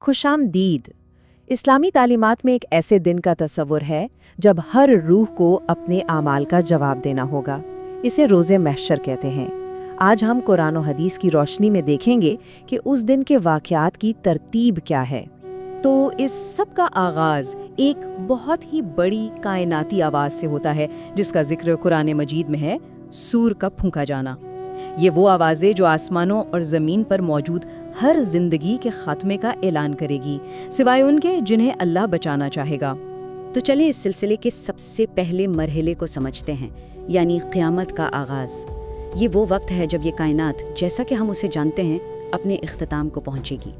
खुशामदीद। इस्लामी तालीमात में एक ऐसे दिन का तस्वुर है जब हर रूह को अपने आमाल का जवाब देना होगा। इसे रोज़े महशर कहते हैं। आज हम कुरान और हदीस की रोशनी में देखेंगे कि उस दिन के वाक़यात की तरतीब क्या है। तो इस सब का आगाज़ एक बहुत ही बड़ी कायनाती आवाज़ से होता है जिसका जिक्र कुरान मजीद में है, सूर का फूंका जाना। ये वो आवाज़ें जो आसमानों और ज़मीन पर मौजूद हर जिंदगी के ख़ात्मे का ऐलान करेगी, सिवाय उनके जिन्हें अल्लाह बचाना चाहेगा। तो चलें इस सिलसिले के सबसे पहले मरहले को समझते हैं, यानी क़यामत का आगाज़। ये वो वक्त है जब ये कायनात, जैसा कि हम उसे जानते हैं, अपने इख्तिताम को पहुँचेगी।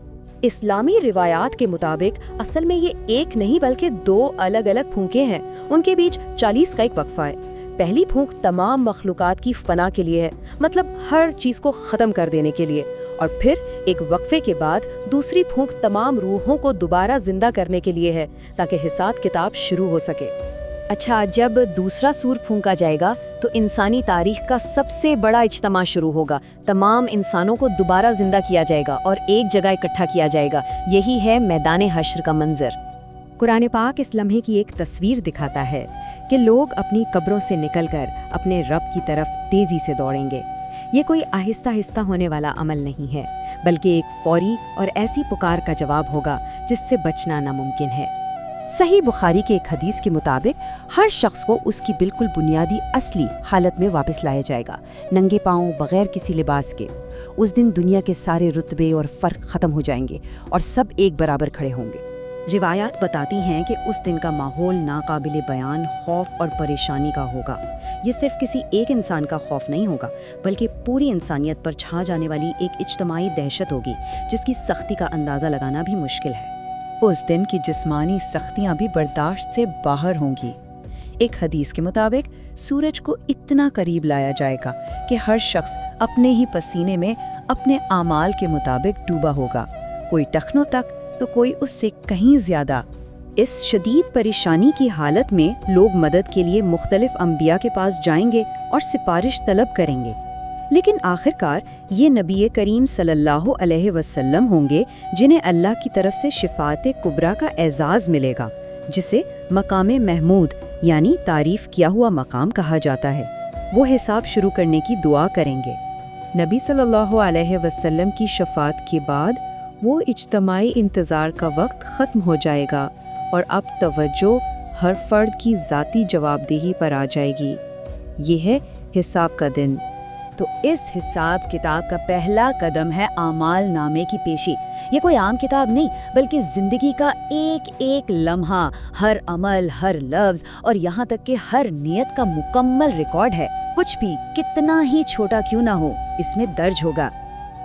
इस्लामी रिवायात के मुताबिक असल में ये एक नहीं बल्कि दो अलग अलग फूंके हैं। उनके बीच 40 का एक वक्फा है। पहली फूंक तमाम मखलूकात की फना के लिए है, मतलब हर चीज़ को ख़त्म कर देने के लिए, और फिर एक वक्फे के बाद दूसरी फूंक तमाम रूहों को दोबारा जिंदा करने के लिए है, ताकि हिसाब किताब शुरू हो सके। अच्छा, जब दूसरा सूर फूंका जाएगा तो इंसानी तारीख का सबसे बड़ा इज्तिमा शुरू होगा। तमाम इंसानों को दोबारा जिंदा किया जाएगा और एक जगह इकट्ठा किया जाएगा। यही है मैदान हश्र का मंजर। कुरान पाक इस लम्हे की एक तस्वीर दिखाता है कि लोग अपनी कब्रों से निकलकर अपने रब की तरफ तेजी से दौड़ेंगे। ये कोई आहिस्ता आहिस्ता होने वाला अमल नहीं है, बल्कि एक फौरी और ऐसी पुकार का जवाब होगा जिससे बचना नामुमकिन है। सही बुखारी के एक हदीस के मुताबिक हर शख्स को उसकी बिल्कुल बुनियादी असली हालत में वापस लाया जाएगा, नंगे पांव, बगैर किसी लिबास के। उस दिन दुनिया के सारे रुतबे और फ़र्क ख़त्म हो जाएंगे और सब एक बराबर खड़े होंगे। रिवायात बताती हैं कि उस दिन का माहौल नाकाबिले बयान खौफ और परेशानी का होगा। ये सिर्फ किसी एक इंसान का खौफ नहीं होगा, बल्कि पूरी इंसानियत पर छा जाने वाली एक इज्तिमाई दहशत होगी जिसकी सख्ती का अंदाज़ा लगाना भी मुश्किल है। उस दिन की जिस्मानी सख्तियाँ भी बर्दाश्त से बाहर होंगी। एक हदीस के मुताबिक सूरज को इतना करीब लाया जाएगा कि हर शख्स अपने ही पसीने में अपने आमाल के मुताबिक डूबा होगा, कोई टखनों तक तो कोई उससे कहीं ज्यादा। इस शदीद परेशानी की हालत में लोग मदद के लिए मुख्तलिफ अंबिया के पास जाएंगे और सिफारिश तलब करेंगे, लेकिन आखिरकार ये नबी करीम सल्लल्लाहु अलैहि वसल्लम होंगे जिन्हें अल्लाह की तरफ से शिफात कुबरा का एजाज़ मिलेगा, जिसे मकाम महमूद यानी तारीफ किया हुआ मकाम कहा जाता है। वो हिसाब शुरू करने की दुआ करेंगे। नबी सल्लल्लाहु अलैहि वसल्लम की शफात के बाद वो इज्तमाई इंतज़ार का वक्त ख़त्म हो जाएगा और अब तवज्जो हर फर्द की ज़ाती जवाबदेही पर आ जाएगी। ये है हिसाब का दिन। तो इस हिसाब किताब का पहला कदम है आमाल नामे की पेशी। ये कोई आम किताब नहीं, बल्कि ज़िंदगी का एक एक लम्हा, हर अमल, हर लफ्ज़ और यहाँ तक कि हर नियत का मुकम्मल रिकॉर्ड है। कुछ भी कितना ही छोटा क्यों ना हो, इसमें दर्ज होगा।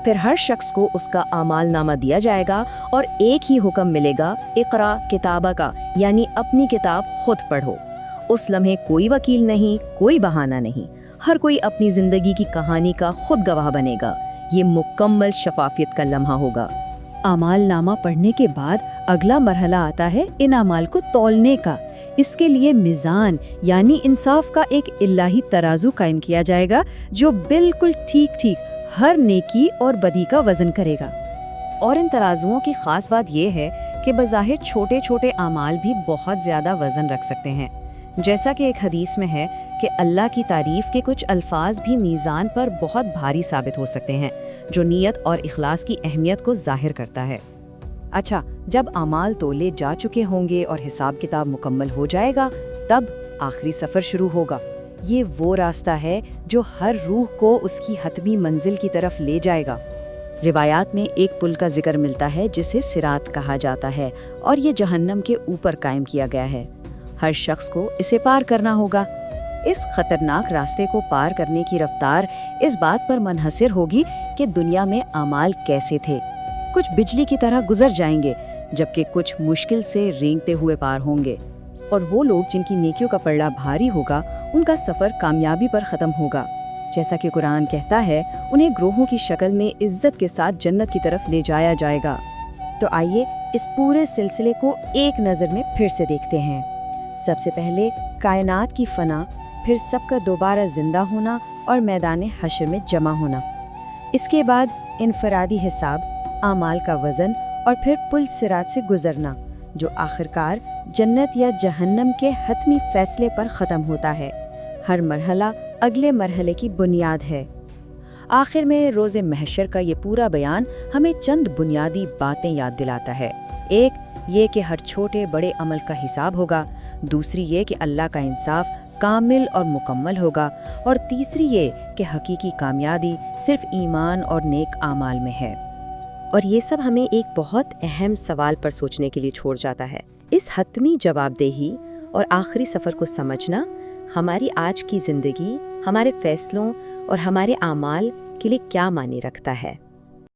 फिर हर शख्स को उसका आमाल नामा दिया जाएगा और एक ही हुक्म मिलेगा, इक़रा किताबा का, यानी अपनी किताब खुद पढ़ो। उस लम्हे कोई वकील नहीं, कोई बहाना नहीं, हर कोई अपनी ज़िंदगी की कहानी का खुद गवाह बनेगा। ये मुकम्मल शफाफियत का लम्हा होगा। आमाल नामा पढ़ने के बाद अगला मरहला आता है इन आमाल को तौलने का। इसके लिए मिज़ान यानी इंसाफ का एक इलाही तराजू कायम किया जाएगा जो बिल्कुल ठीक ठीक हर नेकी और बदी का वज़न करेगा। और इन तराजुओं की ख़ास बात यह है कि बज़ाहिर छोटे छोटे आमाल भी बहुत ज़्यादा वज़न रख सकते हैं। जैसा कि एक हदीस में है कि अल्लाह की तारीफ़ के कुछ अल्फाज भी मीज़ान पर बहुत भारी साबित हो सकते हैं, जो नीयत और इखलास की अहमियत को ज़ाहिर करता है। अच्छा, जब आमाल तोले जा चुके होंगे और हिसाब किताब मुकम्मल हो जाएगा, तब आखिरी सफ़र शुरू होगा। ये वो रास्ता है जो हर रूह को उसकी हतमी मंजिल की तरफ ले जाएगा। रिवायात में एक पुल का जिक्र मिलता है जिसे सिरात कहा जाता है, और ये जहन्नम के ऊपर कायम किया गया है। हर शख्स को इसे पार करना होगा। इस खतरनाक रास्ते को पार करने की रफ्तार इस बात पर मुनहसर होगी कि दुनिया में आमाल कैसे थे। कुछ बिजली की तरह गुजर जाएंगे, जबकि कुछ मुश्किल से रेंगते हुए पार होंगे। और वो लोग जिनकी नेकियों का पलड़ा भारी होगा, उनका सफ़र कामयाबी पर ख़त्म होगा। जैसा कि कुरान कहता है, उन्हें ग्रोहों की शक्ल में इज्जत के साथ जन्नत की तरफ ले जाया जाएगा। तो आइए इस पूरे सिलसिले को एक नज़र में फिर से देखते हैं। सबसे पहले कायनात की फना, फिर सबका दोबारा जिंदा होना और मैदान हश्र में जमा होना। इसके बाद इनफरादी हिसाब, आमाल का वज़न اور پھر پل صراط سے گزرنا، جو آخرکار جنت یا جہنم کے حتمی فیصلے پر ختم ہوتا ہے۔ ہر مرحلہ اگلے مرحلے کی بنیاد ہے۔ آخر میں روز محشر کا یہ پورا بیان ہمیں چند بنیادی باتیں یاد دلاتا ہے۔ ایک یہ کہ ہر چھوٹے بڑے عمل کا حساب ہوگا، دوسری یہ کہ اللہ کا انصاف کامل اور مکمل ہوگا، اور تیسری یہ کہ حقیقی کامیابی صرف ایمان اور نیک اعمال میں ہے۔ اور یہ سب ہمیں ایک بہت اہم سوال پر سوچنے کے لیے چھوڑ جاتا ہے۔ اس حتمی جواب دہی اور آخری سفر کو سمجھنا ہماری آج کی زندگی، ہمارے فیصلوں اور ہمارے اعمال کے لیے کیا معنی رکھتا ہے۔